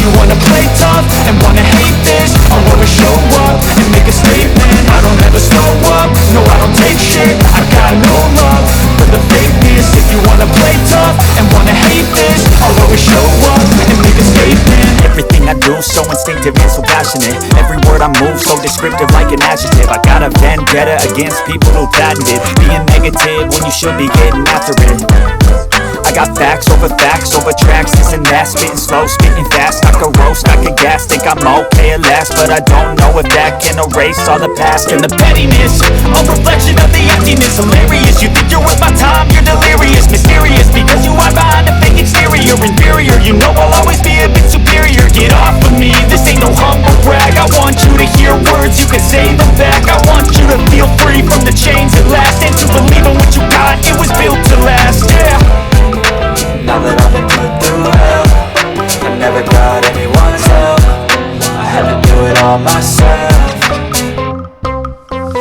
you wanna play tough and wanna hate this, I'll always show up and make a statement. I don't ever slow up, no I don't take shit. I got no love for the fakeness. If you wanna play tough and wanna hate this, I'll always show up and make a statement. Everything I do so instinctive and so passionate. Every word I move so descriptive like an adjective. I got a vendetta against people who patented being negative when you should be getting after it. I got facts over tracks, this and that, spitting slow, spitting fast. I could roast, I could gas, think I'm okay at last, but I don't know if that can erase all the past and the pettiness. A reflection of the emptiness, hilarious. You think you're worth my time, you're delirious, mysterious, because you hide behind a fake exterior. Inferior, you know I'll always be a bit superior. Get off of me, this ain't no humble brag. I want you to hear words, you can say them back. I want you to feel free from the chains at last, and to believe in what you got, it was built to last, yeah. Now that I've been put through hell, I never got anyone's help. I had to do it all myself.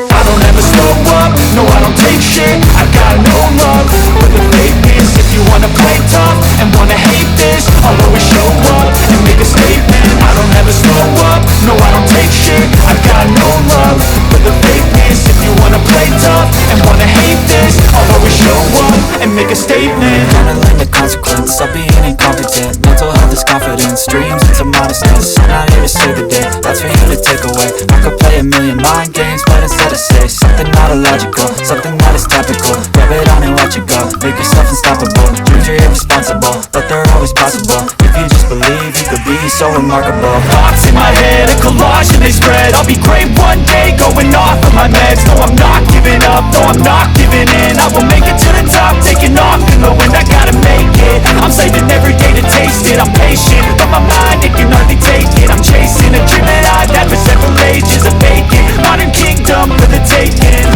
I don't ever slow up, no I don't take shit. I got no love for the fakeness. If you wanna play tough and wanna hate this, I'll always show up and make a statement. I don't ever slow up, no I don't take shit. I got no love for the fakeness. If you wanna play tough and wanna hate this, I'll always show up and make a statement. Gonna learn the consequence of being incompetent. Mental health is confidence, dreams into modestness. I'm not here to save the day, that's for you to take away. I could play a million mind games, but instead I say something not illogical, something that is topical. Rub it on and watch it go, make yourself unstoppable. Dreams are irresponsible, but they're always possible. If you just believe, you could be so remarkable. Thoughts in my head, a collage and they spread. I'll be great one day, going off of my meds. No I'm not giving up, no I'm not giving in. I will make it to the top, taking off in the wind. I gotta make it, I'm saving every day to taste it. I'm patient, but my mind, it can hardly take it. I'm chasing a dream that I've had for several ages. A vacant, modern kingdom for the taking.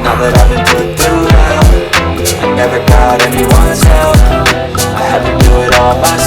Now that I've been put through hell, I never got anyone's help. I had to do it all myself.